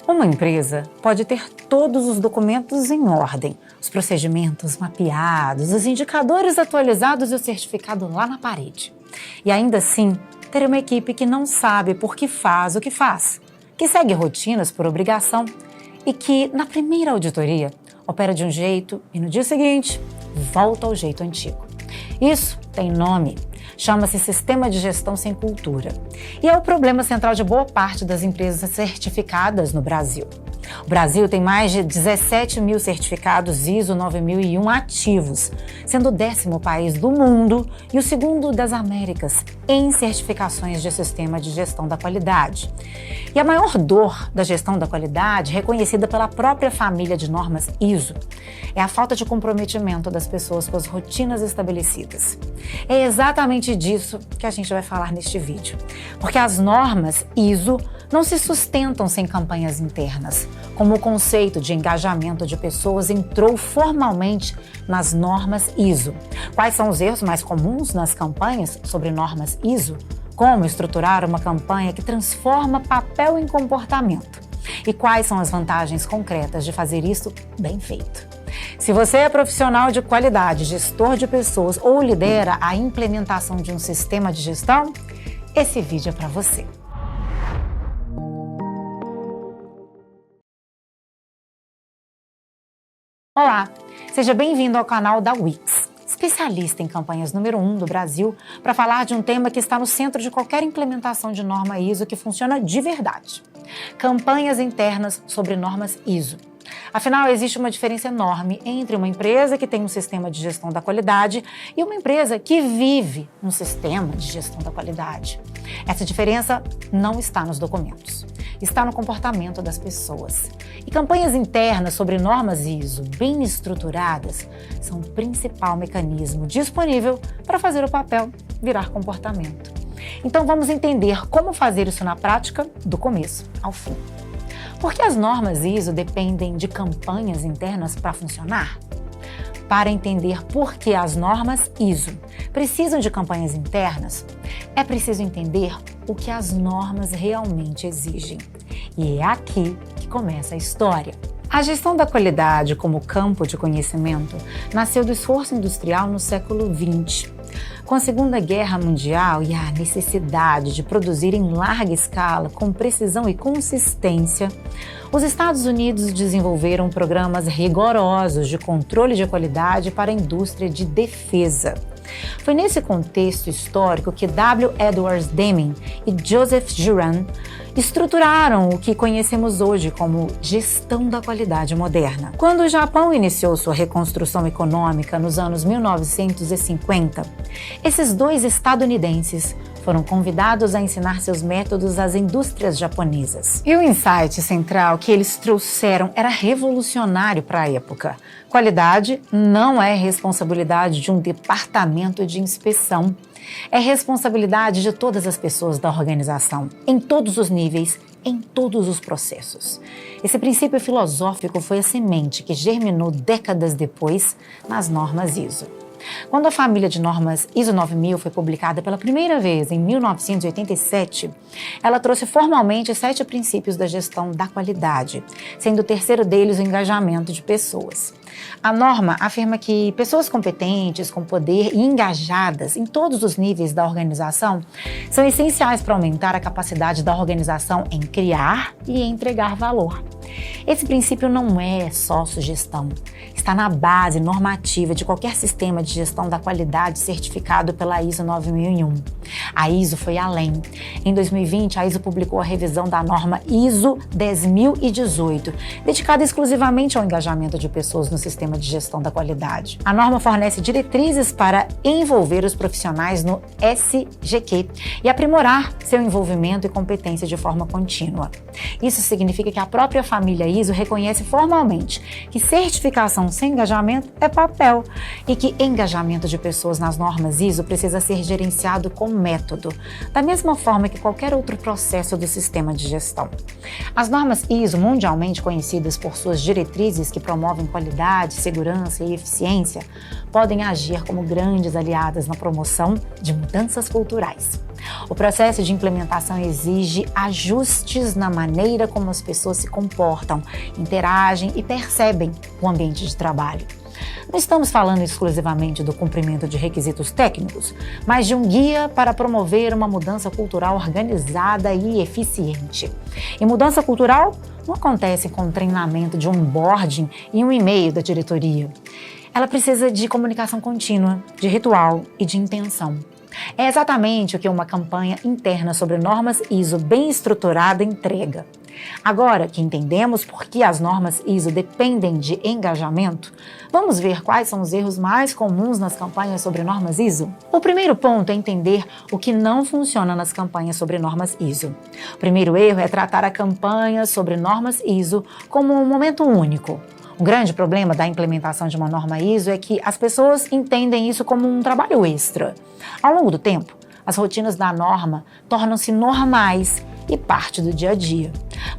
Uma empresa pode ter todos os documentos em ordem, os procedimentos mapeados, os indicadores atualizados e o certificado lá na parede. E ainda assim, ter uma equipe que não sabe por que faz o que faz, que segue rotinas por obrigação e que, na primeira auditoria, opera de um jeito e no dia seguinte, volta ao jeito antigo. Isso tem nome. Chama-se Sistema de Gestão Sem Cultura. E é o problema central de boa parte das empresas certificadas no Brasil. O Brasil tem mais de 17 mil certificados ISO 9001 ativos, sendo o 10º país do mundo e o 2º das Américas em certificações de sistema de gestão da qualidade. E a maior dor da gestão da qualidade, reconhecida pela própria família de normas ISO, é a falta de comprometimento das pessoas com as rotinas estabelecidas. É exatamente disso que a gente vai falar neste vídeo, porque as normas ISO não se sustentam sem campanhas internas, como o conceito de engajamento de pessoas entrou formalmente nas normas ISO. Quais são os erros mais comuns nas campanhas sobre normas ISO? Como estruturar uma campanha que transforma papel em comportamento? E quais são as vantagens concretas de fazer isso bem feito? Se você é profissional de qualidade, gestor de pessoas ou lidera a implementação de um sistema de gestão, esse vídeo é para você. Olá, seja bem-vindo ao canal da Wix, especialista em campanhas número 1 do Brasil, para falar de um tema que está no centro de qualquer implementação de norma ISO que funciona de verdade. Campanhas internas sobre normas ISO. Afinal, existe uma diferença enorme entre uma empresa que tem um sistema de gestão da qualidade e uma empresa que vive um sistema de gestão da qualidade. Essa diferença não está nos documentos, está no comportamento das pessoas. E campanhas internas sobre normas ISO bem estruturadas são o principal mecanismo disponível para fazer o papel virar comportamento. Então vamos entender como fazer isso na prática do começo ao fim. Por que as normas ISO dependem de campanhas internas para funcionar? Para entender por que as normas ISO precisam de campanhas internas, é preciso entender o que as normas realmente exigem. E é aqui que começa a história. A gestão da qualidade como campo de conhecimento nasceu do esforço industrial no século XX. Com a Segunda Guerra Mundial e a necessidade de produzir em larga escala, com precisão e consistência, os Estados Unidos desenvolveram programas rigorosos de controle de qualidade para a indústria de defesa. Foi nesse contexto histórico que W. Edwards Deming e Joseph Juran estruturaram o que conhecemos hoje como gestão da qualidade moderna. Quando o Japão iniciou sua reconstrução econômica nos anos 1950, esses dois estadunidenses foram convidados a ensinar seus métodos às indústrias japonesas. E o insight central que eles trouxeram era revolucionário para a época. Qualidade não é responsabilidade de um departamento de inspeção. É responsabilidade de todas as pessoas da organização, em todos os níveis, em todos os processos. Esse princípio filosófico foi a semente que germinou décadas depois nas normas ISO. Quando a família de normas ISO 9000 foi publicada pela primeira vez em 1987, ela trouxe formalmente 7 princípios da gestão da qualidade, sendo o terceiro deles o engajamento de pessoas. A norma afirma que pessoas competentes, com poder e engajadas em todos os níveis da organização são essenciais para aumentar a capacidade da organização em criar e entregar valor. Esse princípio não é só sugestão, está na base normativa de qualquer sistema de gestão da qualidade certificado pela ISO 9001. A ISO foi além. Em 2020, a ISO publicou a revisão da norma ISO 10018, dedicada exclusivamente ao engajamento de pessoas no sistema de gestão da qualidade. A norma fornece diretrizes para envolver os profissionais no SGQ e aprimorar seu envolvimento e competência de forma contínua. Isso significa que a própria família ISO reconhece formalmente que certificação sem engajamento é papel e que engajamento de pessoas nas normas ISO precisa ser gerenciado com método, da mesma forma que qualquer outro processo do sistema de gestão. As normas ISO, mundialmente conhecidas por suas diretrizes que promovem qualidade, segurança e eficiência, podem agir como grandes aliadas na promoção de mudanças culturais. O processo de implementação exige ajustes na maneira como as pessoas se comportam, interagem e percebem o ambiente de trabalho. Não estamos falando exclusivamente do cumprimento de requisitos técnicos, mas de um guia para promover uma mudança cultural organizada e eficiente. E mudança cultural não acontece com o treinamento de onboarding e um e-mail da diretoria. Ela precisa de comunicação contínua, de ritual e de intenção. É exatamente o que uma campanha interna sobre normas ISO bem estruturada entrega. Agora que entendemos por que as normas ISO dependem de engajamento, vamos ver quais são os erros mais comuns nas campanhas sobre normas ISO? O primeiro ponto é entender o que não funciona nas campanhas sobre normas ISO. O primeiro erro é tratar a campanha sobre normas ISO como um momento único. O grande problema da implementação de uma norma ISO é que as pessoas entendem isso como um trabalho extra. Ao longo do tempo, as rotinas da norma tornam-se normais e parte do dia a dia.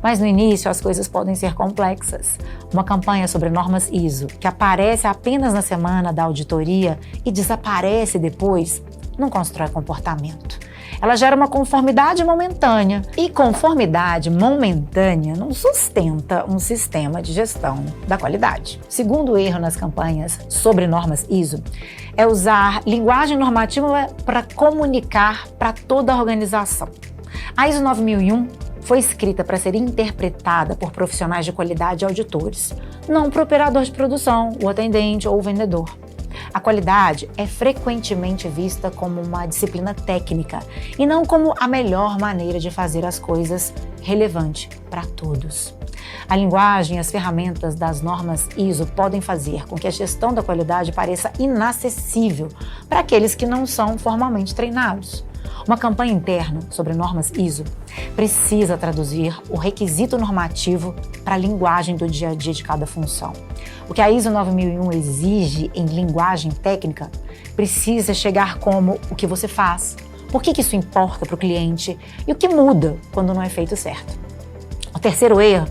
Mas no início as coisas podem ser complexas. Uma campanha sobre normas ISO que aparece apenas na semana da auditoria e desaparece depois não constrói comportamento. Ela gera uma conformidade momentânea e conformidade momentânea não sustenta um sistema de gestão da qualidade. O segundo erro nas campanhas sobre normas ISO é usar linguagem normativa para comunicar para toda a organização. A ISO 9001 foi escrita para ser interpretada por profissionais de qualidade e auditores, não por operador de produção, o atendente ou o vendedor. A qualidade é frequentemente vista como uma disciplina técnica e não como a melhor maneira de fazer as coisas relevante para todos. A linguagem e as ferramentas das normas ISO podem fazer com que a gestão da qualidade pareça inacessível para aqueles que não são formalmente treinados. Uma campanha interna sobre normas ISO precisa traduzir o requisito normativo para a linguagem do dia a dia de cada função. O que a ISO 9001 exige em linguagem técnica precisa chegar como o que você faz, por que isso importa para o cliente e o que muda quando não é feito certo. O terceiro erro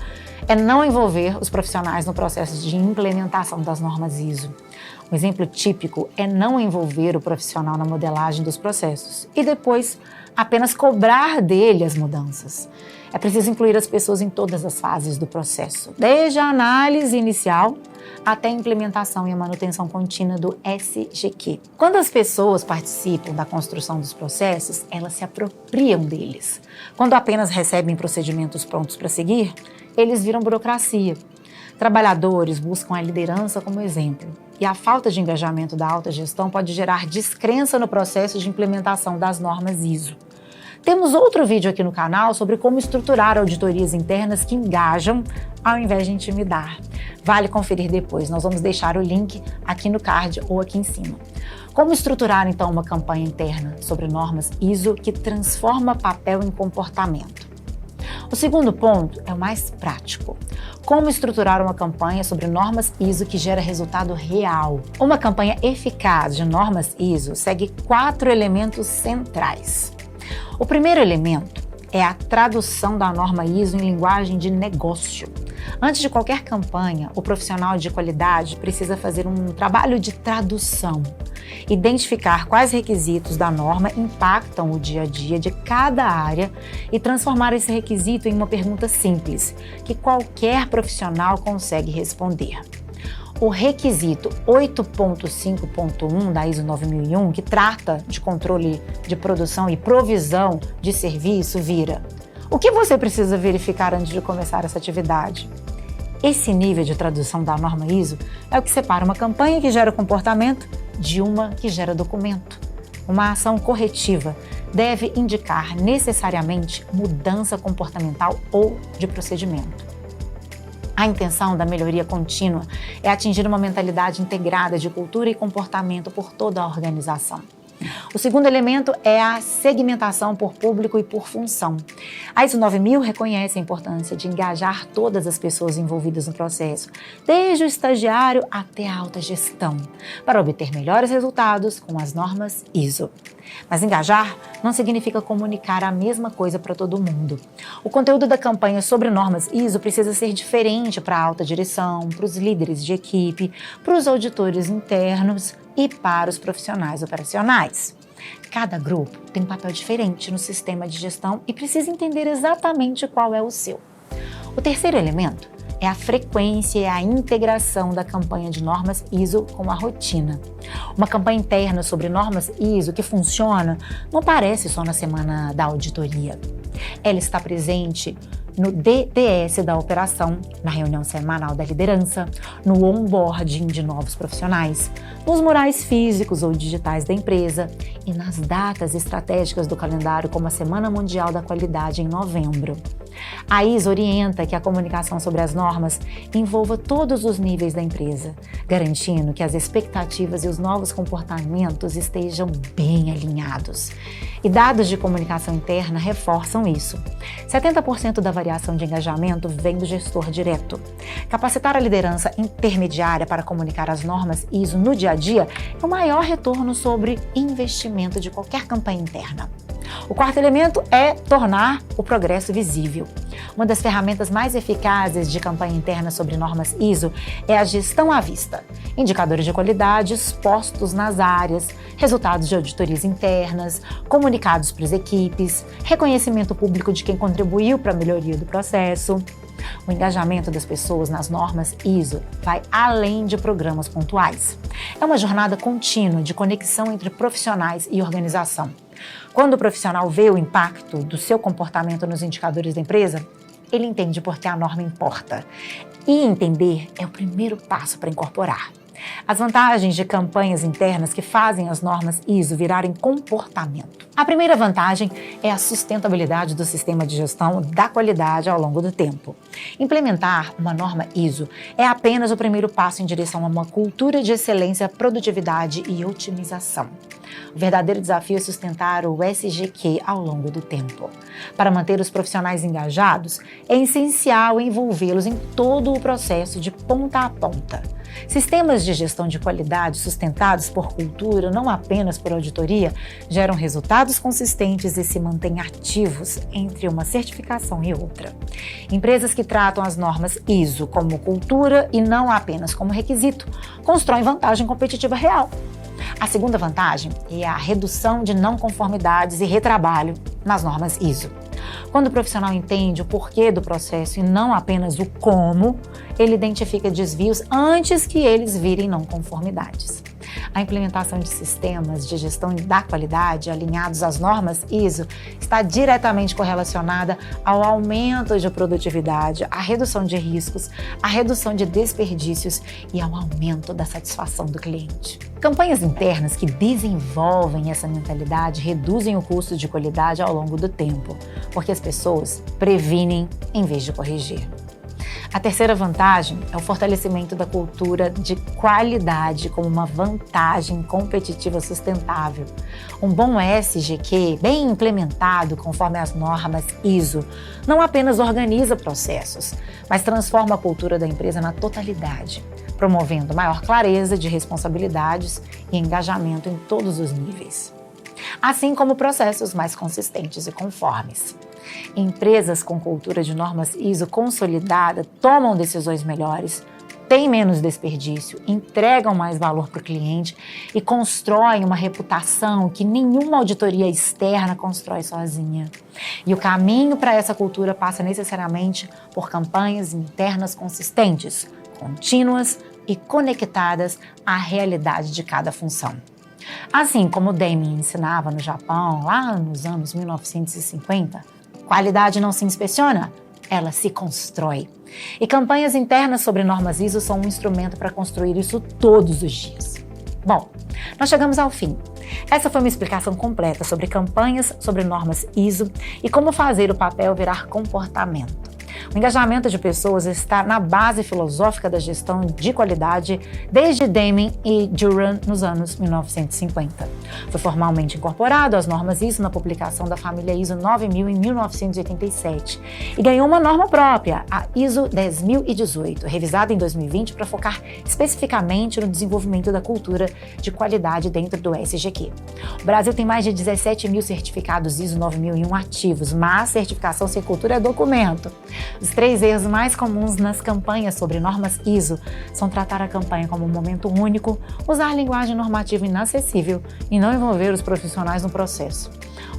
é não envolver os profissionais no processo de implementação das normas ISO. Um exemplo típico é não envolver o profissional na modelagem dos processos e depois apenas cobrar dele as mudanças. É preciso incluir as pessoas em todas as fases do processo, desde a análise inicial até a implementação e a manutenção contínua do SGQ. Quando as pessoas participam da construção dos processos, elas se apropriam deles. Quando apenas recebem procedimentos prontos para seguir, eles viram burocracia. Trabalhadores buscam a liderança como exemplo, e a falta de engajamento da alta gestão pode gerar descrença no processo de implementação das normas ISO. Temos outro vídeo aqui no canal sobre como estruturar auditorias internas que engajam ao invés de intimidar. Vale conferir depois, nós vamos deixar o link aqui no card ou aqui em cima. Como estruturar então uma campanha interna sobre normas ISO que transforma papel em comportamento? O segundo ponto é o mais prático. Como estruturar uma campanha sobre normas ISO que gera resultado real? Uma campanha eficaz de normas ISO segue 4 elementos centrais. O primeiro elemento é a tradução da norma ISO em linguagem de negócio. Antes de qualquer campanha, o profissional de qualidade precisa fazer um trabalho de tradução, identificar quais requisitos da norma impactam o dia a dia de cada área e transformar esse requisito em uma pergunta simples, que qualquer profissional consegue responder. O requisito 8.5.1 da ISO 9001, que trata de controle de produção e provisão de serviço, vira: o que você precisa verificar antes de começar essa atividade? Esse nível de tradução da norma ISO é o que separa uma campanha que gera comportamento de uma que gera documento. Uma ação corretiva deve indicar necessariamente mudança comportamental ou de procedimento. A intenção da melhoria contínua é atingir uma mentalidade integrada de cultura e comportamento por toda a organização. O segundo elemento é a segmentação por público e por função. A ISO 9000 reconhece a importância de engajar todas as pessoas envolvidas no processo, desde o estagiário até a alta gestão, para obter melhores resultados com as normas ISO. Mas engajar não significa comunicar a mesma coisa para todo mundo. O conteúdo da campanha sobre normas ISO precisa ser diferente para a alta direção, para os líderes de equipe, para os auditores internos e para os profissionais operacionais. Cada grupo tem um papel diferente no sistema de gestão e precisa entender exatamente qual é o seu. O terceiro elemento é a frequência e a integração da campanha de normas ISO com a rotina. Uma campanha interna sobre normas ISO que funciona não aparece só na semana da auditoria. Ela está presente no DDS da operação, na reunião semanal da liderança, no onboarding de novos profissionais, nos murais físicos ou digitais da empresa e nas datas estratégicas do calendário, como a Semana Mundial da Qualidade em novembro. A ISO orienta que a comunicação sobre as normas envolva todos os níveis da empresa, garantindo que as expectativas e os novos comportamentos estejam bem alinhados. E dados de comunicação interna reforçam isso. 70% da variação de engajamento vem do gestor direto. Capacitar a liderança intermediária para comunicar as normas ISO no dia a dia é o maior retorno sobre investimento de qualquer campanha interna. O quarto elemento é tornar o progresso visível. Uma das ferramentas mais eficazes de campanha interna sobre normas ISO é a gestão à vista. Indicadores de qualidade expostos nas áreas, resultados de auditorias internas, comunicados para as equipes, reconhecimento público de quem contribuiu para a melhoria do processo. O engajamento das pessoas nas normas ISO vai além de programas pontuais. É uma jornada contínua de conexão entre profissionais e organização. Quando o profissional vê o impacto do seu comportamento nos indicadores da empresa, ele entende por que a norma importa. E entender é o primeiro passo para incorporar. As vantagens de campanhas internas que fazem as normas ISO virarem comportamento. A primeira vantagem é a sustentabilidade do sistema de gestão da qualidade ao longo do tempo. Implementar uma norma ISO é apenas o primeiro passo em direção a uma cultura de excelência, produtividade e otimização. O verdadeiro desafio é sustentar o SGQ ao longo do tempo. Para manter os profissionais engajados, é essencial envolvê-los em todo o processo de ponta a ponta. Sistemas de gestão de qualidade sustentados por cultura, não apenas por auditoria, geram resultados consistentes e se mantêm ativos entre uma certificação e outra. Empresas que tratam as normas ISO como cultura e não apenas como requisito, constroem vantagem competitiva real. A segunda vantagem é a redução de não conformidades e retrabalho nas normas ISO. Quando o profissional entende o porquê do processo e não apenas o como, ele identifica desvios antes que eles virem não conformidades. A implementação de sistemas de gestão da qualidade alinhados às normas ISO está diretamente correlacionada ao aumento de produtividade, à redução de riscos, à redução de desperdícios e ao aumento da satisfação do cliente. Campanhas internas que desenvolvem essa mentalidade reduzem o custo de qualidade ao longo do tempo, porque as pessoas previnem em vez de corrigir. A terceira vantagem é o fortalecimento da cultura de qualidade como uma vantagem competitiva sustentável. Um bom SGQ, bem implementado conforme as normas ISO, não apenas organiza processos, mas transforma a cultura da empresa na totalidade, promovendo maior clareza de responsabilidades e engajamento em todos os níveis, assim como processos mais consistentes e conformes. Empresas com cultura de normas ISO consolidada tomam decisões melhores, têm menos desperdício, entregam mais valor para o cliente e constroem uma reputação que nenhuma auditoria externa constrói sozinha. E o caminho para essa cultura passa necessariamente por campanhas internas consistentes, contínuas e conectadas à realidade de cada função. Assim como Deming ensinava no Japão, lá nos anos 1950, qualidade não se inspeciona, ela se constrói. E campanhas internas sobre normas ISO são um instrumento para construir isso todos os dias. Bom, nós chegamos ao fim. Essa foi uma explicação completa sobre campanhas sobre normas ISO e como fazer o papel virar comportamento. O engajamento de pessoas está na base filosófica da gestão de qualidade desde Deming e Juran nos anos 1950. Foi formalmente incorporado às normas ISO na publicação da família ISO 9000 em 1987 e ganhou uma norma própria, a ISO 10018, revisada em 2020 para focar especificamente no desenvolvimento da cultura de qualidade dentro do SGQ. O Brasil tem mais de 17 mil certificados ISO 9001 ativos, mas certificação sem cultura é documento. Os 3 erros mais comuns nas campanhas sobre normas ISO são tratar a campanha como um momento único, usar linguagem normativa inacessível e não envolver os profissionais no processo.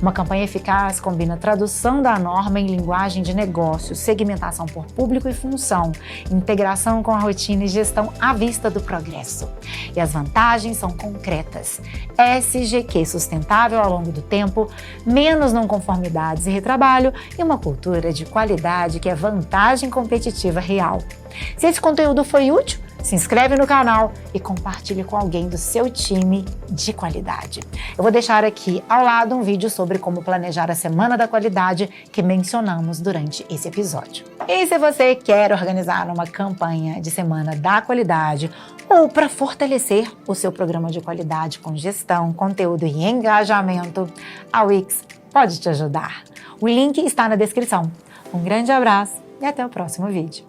Uma campanha eficaz combina tradução da norma em linguagem de negócio, segmentação por público e função, integração com a rotina e gestão à vista do progresso. E as vantagens são concretas. SGQ sustentável ao longo do tempo, menos não conformidades e retrabalho e uma cultura de qualidade que é vantagem competitiva real. Se esse conteúdo foi útil, se inscreve no canal e compartilhe com alguém do seu time de qualidade. Eu vou deixar aqui ao lado um vídeo sobre como planejar a Semana da Qualidade que mencionamos durante esse episódio. E se você quer organizar uma campanha de Semana da Qualidade ou para fortalecer o seu programa de qualidade com gestão, conteúdo e engajamento, a Wix pode te ajudar. O link está na descrição. Um grande abraço e até o próximo vídeo.